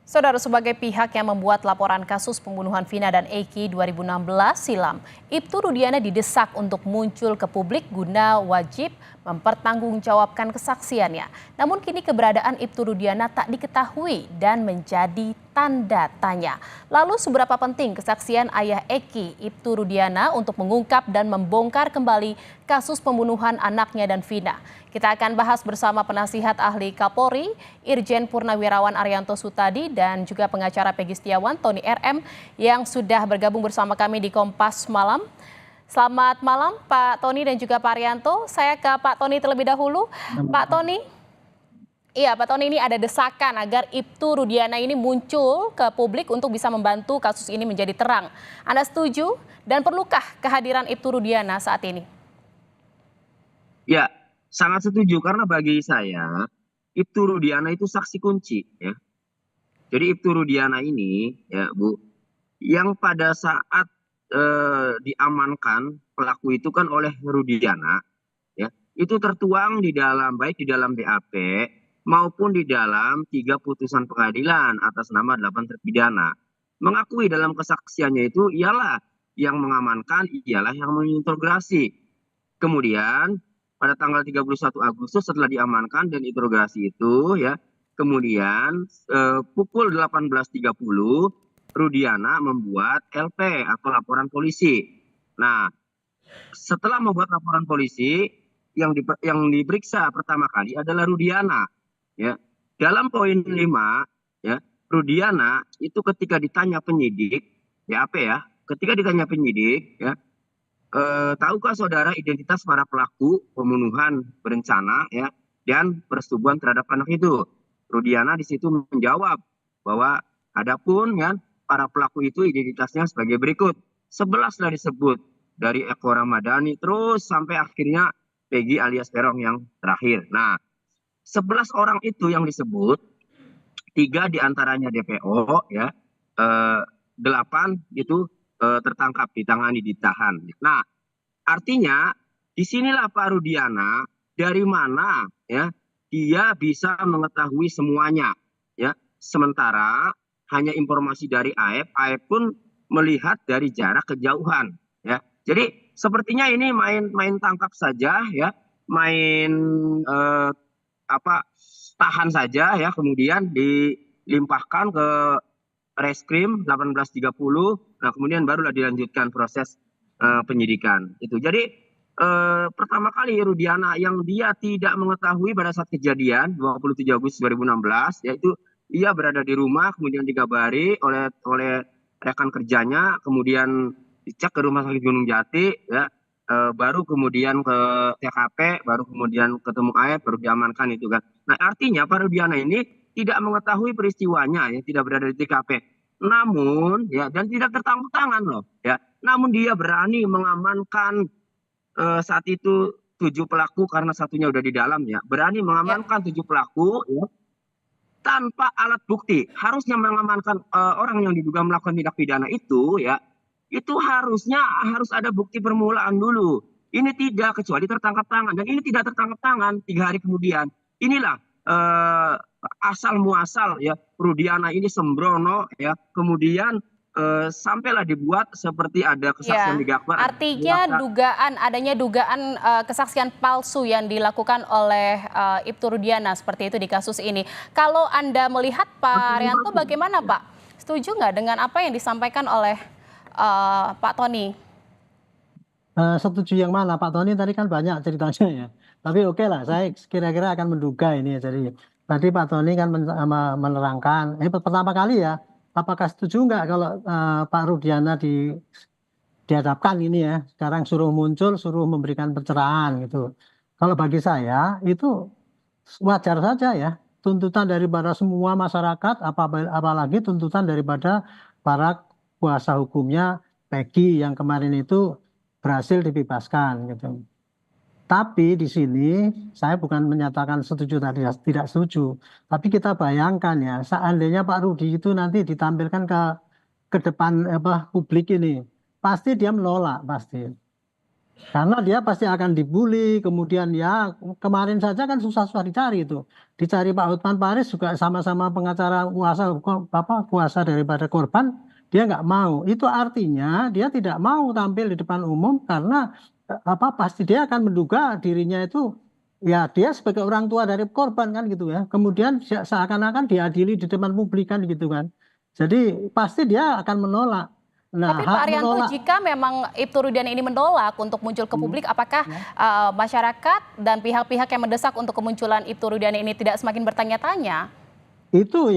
Saudara, sebagai pihak yang membuat laporan kasus pembunuhan Vina dan Eki 2016 silam, Ibtu Rudiana didesak untuk muncul ke publik guna wajib mempertanggungjawabkan kesaksiannya. Namun kini keberadaan Ibtu Rudiana tak diketahui dan menjadi tanda tanya. Lalu seberapa penting kesaksian ayah Eki, Ibtu Rudiana, untuk mengungkap dan membongkar kembali kasus pembunuhan anaknya dan Vina? Kita akan bahas bersama penasihat ahli Kapolri, Irjen Purnawirawan Arianto Sutadi, dan juga pengacara Peggy Setiawan, Tony RM, yang sudah bergabung bersama kami di Kompas Malam. Selamat malam Pak Tony dan juga Pak Arianto. Saya ke Pak Tony terlebih dahulu. Pak Tony, Pak Tony, ini ada desakan agar Ibtu Rudiana ini muncul ke publik untuk bisa membantu kasus ini menjadi terang. Anda setuju dan perlukah kehadiran Ibtu Rudiana saat ini? Ya, sangat setuju karena bagi saya Ibtu Rudiana itu saksi kunci ya. Jadi Ibtu Rudiana ini ya Bu, yang pada saat diamankan pelaku itu kan oleh Rudiana ya, itu tertuang di dalam baik di dalam BAP maupun di dalam 3 putusan pengadilan atas nama 8 terpidana. Mengakui dalam kesaksiannya itu ialah yang mengamankan, ialah yang menginterogasi. Kemudian pada tanggal 31 Agustus setelah diamankan dan interogasi itu ya, kemudian pukul 18.30 Rudiana membuat LP atau laporan polisi. Nah, setelah membuat laporan polisi yang diperiksa pertama kali adalah Rudiana ya. Dalam poin 5 ya, Rudiana itu ketika ditanya penyidik BAP ya, ketika ditanya penyidik ya, tahukah saudara identitas para pelaku pembunuhan berencana ya dan persetubuhan terhadap anak itu? Rudiana di situ menjawab bahwa adapun ya para pelaku itu identitasnya sebagai berikut. 11 lah disebut, dari Eko Ramadhani terus sampai akhirnya Peggy alias Peron yang terakhir. Nah, 11 orang itu yang disebut, 3 diantaranya DPO ya, 8 itu tertangkap, ditangani, ditahan. Nah, artinya disinilah Pak Rudiana dari mana ya dia bisa mengetahui semuanya ya. Sementara hanya informasi dari Aep pun melihat dari jarak kejauhan ya. Jadi sepertinya ini main tangkap saja ya, main tahan saja ya, kemudian dilimpahkan ke Reskrim 18.30. Nah, kemudian barulah dilanjutkan proses penyidikan itu. Jadi pertama kali Rudiana yang dia tidak mengetahui pada saat kejadian 27 Agustus 2016, yaitu ia berada di rumah, kemudian digabari oleh rekan kerjanya, kemudian dicek ke rumah sakit Gunung Jati ya, baru kemudian ke TKP, baru kemudian ketemu Aep, baru diamankan itu kan. Nah, artinya Pak Rudiana ini tidak mengetahui peristiwanya ya, tidak berada di TKP. Namun ya, dan tidak tertangkap tangan loh ya. Namun dia berani mengamankan saat itu 7 pelaku karena satunya udah di dalam ya. Berani mengamankan 7 pelaku ya, tanpa alat bukti. Harusnya mengamankan orang yang diduga melakukan tindak pidana itu ya, itu harus ada bukti permulaan dulu. Ini tidak, kecuali tertangkap tangan, dan ini tidak tertangkap tangan 3 hari kemudian. Inilah asal muasal ya Rudiana ini sembrono ya, kemudian sampailah dibuat seperti ada kesaksian Ya, di Jakbar. artinya adanya dugaan kesaksian palsu yang dilakukan oleh Ibtu Rudiana seperti itu di kasus ini. Kalau Anda melihat Pak Arianto bagaimana Pak? Setuju nggak dengan apa yang disampaikan oleh Pak Tony? Setuju yang mana Pak Tony tadi kan banyak ceritanya ya. Tapi oke lah, saya kira-kira akan menduga ini ya. Jadi tadi Pak Tony kan menerangkan, pertama kali ya, apakah setuju nggak kalau Pak Rudiana dihadapkan ini ya, sekarang suruh muncul, suruh memberikan pencerahan gitu. Kalau bagi saya itu wajar saja ya, tuntutan daripada semua masyarakat, apalagi tuntutan daripada para kuasa hukumnya Peggy yang kemarin itu berhasil dibebaskan gitu. Tapi di sini saya bukan menyatakan setuju tadi, tidak setuju. Tapi kita bayangkan ya, seandainya Pak Rudi itu nanti ditampilkan ke depan publik ini, pasti dia menolak pasti. Karena dia pasti akan dibully, kemudian ya kemarin saja kan susah-susah dicari itu. Dicari Pak Hotman Paris juga sama-sama pengacara kuasa daripada korban, dia nggak mau. Itu artinya dia tidak mau tampil di depan umum karena pasti dia akan menduga dirinya itu ya dia sebagai orang tua dari korban kan gitu ya. Kemudian seakan-akan diadili di depan publik kan gitu kan. Jadi pasti dia akan menolak. Nah, Tapi Pak hak Arianto, menolak. jika memang Ibtu Rudiana ini menolak untuk muncul ke publik, apakah Ya. masyarakat dan pihak-pihak yang mendesak untuk kemunculan Ibtu Rudiana ini tidak semakin bertanya-tanya? Itu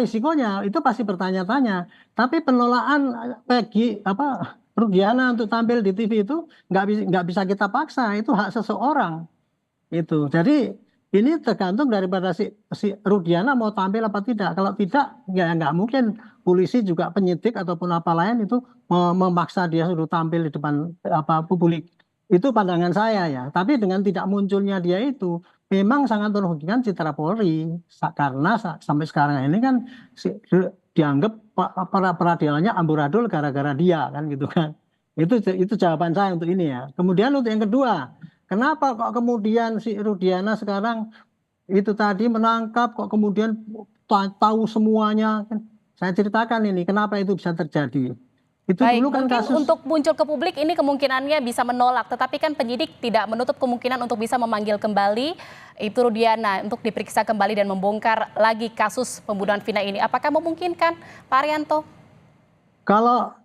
risikonya, itu pasti bertanya-tanya. Tapi penolakan Peggy Rudiana untuk tampil di TV itu nggak bisa kita paksa, itu hak seseorang itu. Jadi ini tergantung daripada si Rudiana mau tampil apa tidak. Kalau tidak, ya nggak mungkin polisi juga penyidik ataupun apa lain itu memaksa dia suruh tampil di depan publik. Itu pandangan saya ya. Tapi dengan tidak munculnya dia itu memang sangat merugikan citra Polri karena sampai sekarang ini kan dianggap para peradilannya amburadul gara-gara dia kan gitu kan. Itu jawaban saya untuk ini ya. Kemudian untuk yang kedua, kenapa kok kemudian si Rudiana sekarang itu tadi menangkap kok kemudian tahu semuanya kan? Saya ceritakan ini kenapa itu bisa terjadi. Itu Baik, dulu kan mungkin kasus. untuk muncul ke publik ini kemungkinannya bisa menolak, tetapi kan penyidik tidak menutup kemungkinan untuk bisa memanggil kembali Ibtu Rudiana untuk diperiksa kembali dan membongkar lagi kasus pembunuhan Vina ini. Apakah memungkinkan, Pak Arianto? Kalau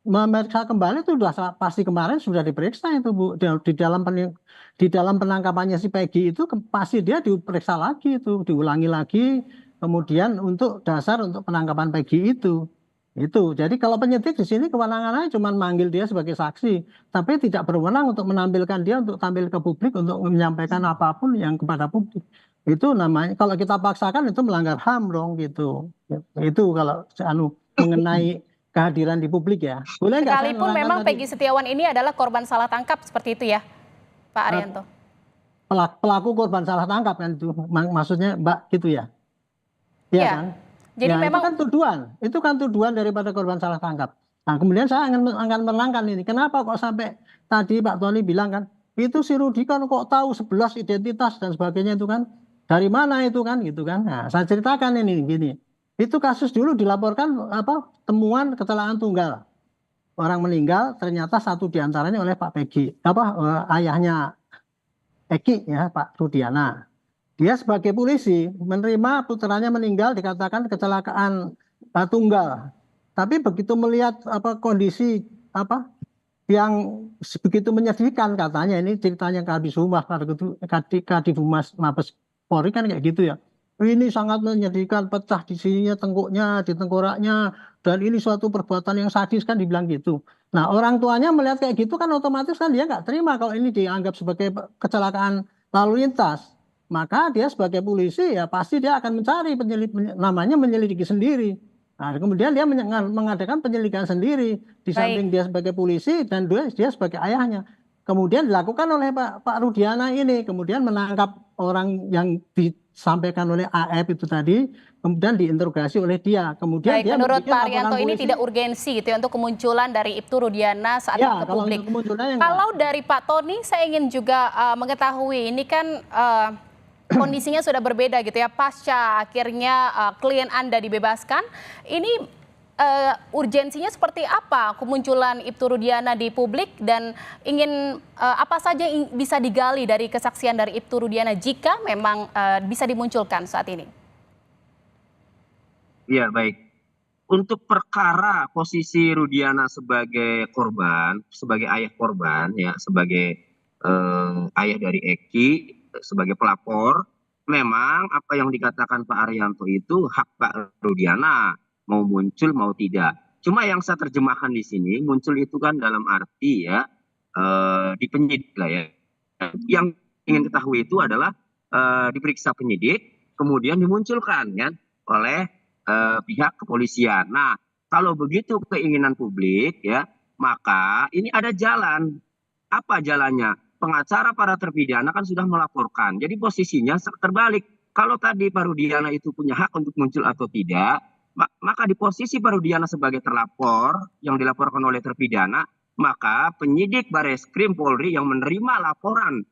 memeriksa kembali itu sudah pasti kemarin sudah diperiksa itu Bu di dalam penangkapannya si Peggy itu pasti dia diperiksa lagi itu diulangi lagi kemudian untuk dasar untuk penangkapan Peggy itu jadi kalau penyidik di sini kewenangannya cuma manggil dia sebagai saksi tapi tidak berwenang untuk menampilkan dia untuk tampil ke publik untuk menyampaikan apapun yang kepada publik itu namanya kalau kita paksakan itu melanggar HAM dong gitu itu kalau mengenai kehadiran di publik ya. Boleh nggak saya Sekalipun menerangkan memang tadi Peggy Setiawan ini adalah korban salah tangkap seperti itu ya, Pak Arianto? pelaku korban salah tangkap kan itu maksudnya Mbak gitu ya. Iya Iya. kan? Jadi Ya memang itu kan tuduhan daripada korban salah tangkap. Nah kemudian saya akan menerangkan ini. Kenapa kok sampai tadi Pak Tony bilang kan itu si Rudi kan kok tahu 11 identitas dan sebagainya itu kan dari mana itu kan gitu kan. Nah saya ceritakan ini gini. Itu kasus dulu dilaporkan temuan kecelakaan tunggal. Orang meninggal ternyata satu diantaranya oleh Pak Peggy ayahnya Eki ya Pak Rudiana dia sebagai polisi menerima putranya meninggal dikatakan kecelakaan tunggal tapi begitu melihat kondisi yang begitu menyedihkan katanya ini ceritanya Kadis Humas Kadif Humas Mabes Polri kan kayak gitu ya ini sangat menyedihkan pecah di sininya tengkuknya di tengkoraknya dan ini suatu perbuatan yang sadis kan dibilang gitu. Nah orang tuanya melihat kayak gitu kan otomatis kan dia nggak terima kalau ini dianggap sebagai kecelakaan lalu lintas. Maka dia sebagai polisi ya pasti dia akan mencari namanya menyelidiki sendiri. Nah, kemudian dia mengadakan penyelidikan sendiri di baik. samping dia sebagai polisi dan dia sebagai ayahnya. Kemudian dilakukan oleh Pak Rudiana ini, kemudian menangkap orang yang disampaikan oleh AF itu tadi, kemudian diinterogasi oleh dia. Kemudian Baik, dia menurut membuat Pak laporan Arianto ini polisi. tidak urgensi gitu ya untuk kemunculan dari Ibtu Rudiana saat Ya, ini ke kalau publik. untuk kemunculannya Kalau dari Pak Tony, saya ingin juga mengetahui ini kan kondisinya sudah berbeda gitu ya pasca akhirnya klien Anda dibebaskan. Ini urgensinya seperti apa kemunculan Ibtu Rudiana di publik dan ingin apa saja yang bisa digali dari kesaksian dari Ibtu Rudiana jika memang bisa dimunculkan saat ini? Ya, baik. Untuk perkara posisi Rudiana sebagai korban, sebagai ayah korban, ya, sebagai ayah dari Eki, sebagai pelapor, memang apa yang dikatakan Pak Arianto itu hak Pak Rudiana, mau muncul mau tidak. Cuma yang saya terjemahkan di sini, muncul itu kan dalam arti ya, di penyidik lah ya. Yang ingin ketahui itu adalah diperiksa penyidik, kemudian dimunculkan kan oleh pihak kepolisian. Nah, kalau begitu keinginan publik ya, maka ini ada jalan. Apa jalannya? Pengacara para terpidana kan sudah melaporkan. Jadi posisinya terbalik. Kalau tadi Pak Rudiana itu punya hak untuk muncul atau tidak, maka di posisi Pak Rudiana sebagai terlapor yang dilaporkan oleh terpidana, maka penyidik Bareskrim Polri yang menerima laporan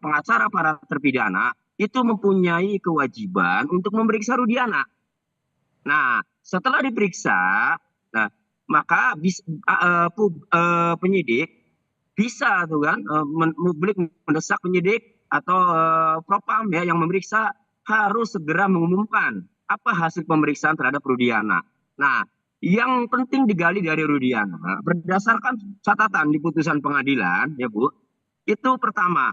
pengacara para terpidana itu mempunyai kewajiban untuk memeriksa Rudiana. Nah, setelah diperiksa, nah maka penyidik bisa tuh kan, publik mendesak penyidik atau propam ya yang memeriksa harus segera mengumumkan apa hasil pemeriksaan terhadap Rudiana. Nah, yang penting digali dari Rudiana berdasarkan catatan di putusan pengadilan ya Bu, itu pertama,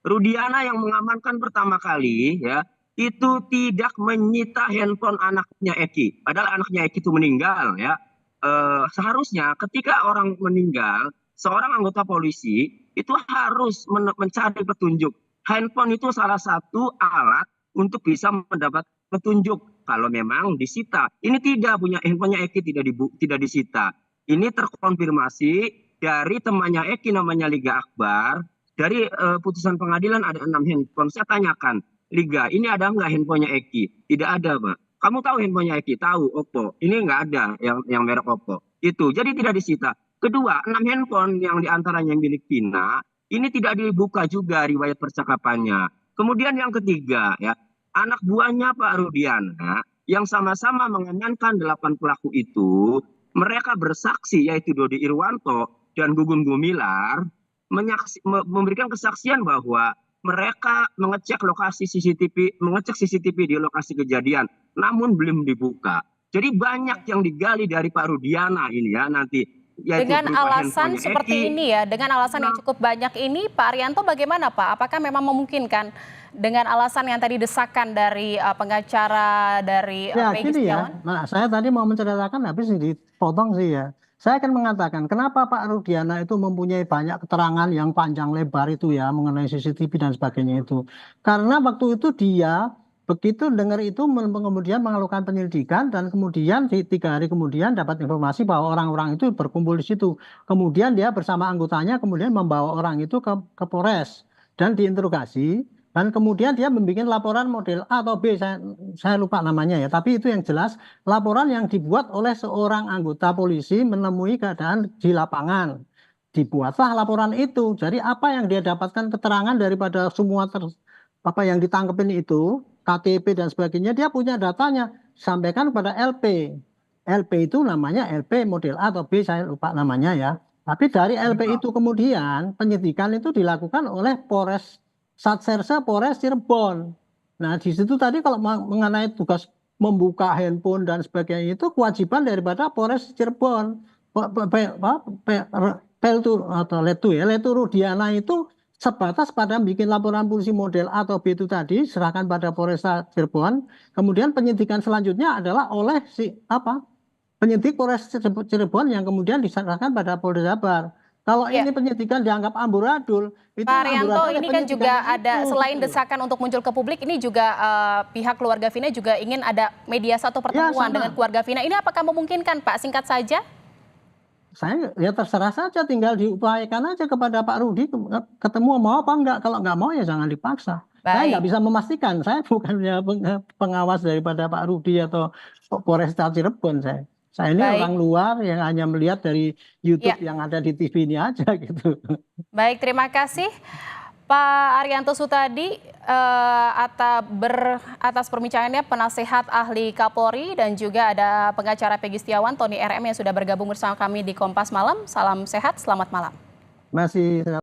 Rudiana yang mengamankan pertama kali ya itu tidak menyita handphone anaknya Eki. Padahal anaknya Eki itu meninggal ya. Seharusnya ketika orang meninggal, seorang anggota polisi itu harus mencari petunjuk. Handphone itu salah satu alat untuk bisa mendapat petunjuk kalau memang disita. Ini tidak, punya handphonenya Eki tidak disita. Ini terkonfirmasi dari temannya Eki namanya Liga Akbar. Dari putusan pengadilan ada 6 handphone. Saya tanyakan, Liga, ini ada nggak handphonenya Eki? Tidak ada, Pak. Kamu tahu handphonenya Eki? Tahu, Oppo. Ini nggak ada yang merek Oppo. Itu, jadi tidak disita. Kedua, 6 handphone yang diantaranya milik Vina, ini tidak dibuka juga riwayat percakapannya. Kemudian yang ketiga, ya, anak buahnya Pak Rudiana yang sama-sama mengamankan 8 pelaku itu, mereka bersaksi yaitu Dodi Irwanto dan Gugun Gumilar memberikan kesaksian bahwa mereka mengecek CCTV di lokasi kejadian, namun belum dibuka. Jadi banyak yang digali dari Pak Rudiana ini ya nanti. Dengan alasan seperti ini ya, dengan alasan yang cukup banyak ini, Pak Arianto bagaimana Pak? Apakah memang memungkinkan dengan alasan yang tadi desakan dari pengacara dari Peggy Setiawan? Nah, saya tadi mau menceritakan habis dipotong sih ya. Saya akan mengatakan kenapa Pak Rudiana itu mempunyai banyak keterangan yang panjang lebar itu ya mengenai CCTV dan sebagainya itu. Karena waktu itu dia begitu dengar itu kemudian melakukan penyelidikan dan kemudian 3 hari kemudian dapat informasi bahwa orang-orang itu berkumpul di situ. Kemudian dia bersama anggotanya kemudian membawa orang itu ke Polres dan diinterogasi. Dan kemudian dia membuat laporan model A atau B, saya lupa namanya ya. Tapi itu yang jelas laporan yang dibuat oleh seorang anggota polisi menemui keadaan di lapangan. Dibuatlah laporan itu. Jadi apa yang dia dapatkan keterangan daripada semua apa yang ditangkepin itu, KTP dan sebagainya, dia punya datanya. Sampaikan kepada LP. LP itu namanya LP model A atau B, saya lupa namanya ya. Tapi dari LP itu kemudian penyidikan itu dilakukan oleh Satserse Polres Cirebon. Nah, di situ tadi kalau mengenai tugas membuka handphone dan sebagainya itu kewajiban daripada Polres Cirebon. Letu Rudiana itu sebatas pada bikin laporan polisi model A atau B itu tadi serahkan pada Polres Cirebon. Kemudian penyidikan selanjutnya adalah oleh penyidik Polres Cirebon yang kemudian diserahkan pada Polda Jabar. Kalau ini penyidikan dianggap amburadul, itu Pak Arianto, ini kan juga ada selain desakan untuk muncul ke publik, ini juga pihak keluarga Vina juga ingin ada mediasi atau pertemuan dengan keluarga Vina. Ini apakah memungkinkan Pak? Singkat saja. Saya ya terserah saja, tinggal diupayakan aja kepada Pak Rudi ketemu mau apa enggak. Kalau enggak mau ya jangan dipaksa. Saya nggak bisa memastikan. Saya bukannya pengawas daripada Pak Rudi atau Polresta Cirebon saya. Saya ini orang luar yang hanya melihat dari YouTube yang ada di TV ini aja gitu. Baik, terima kasih Pak Arianto Sutadi atas perbincangannya, penasehat ahli Kapolri, dan juga ada pengacara Peggy Setiawan, Tony RM yang sudah bergabung bersama kami di Kompas Malam. Salam sehat, selamat malam. Masih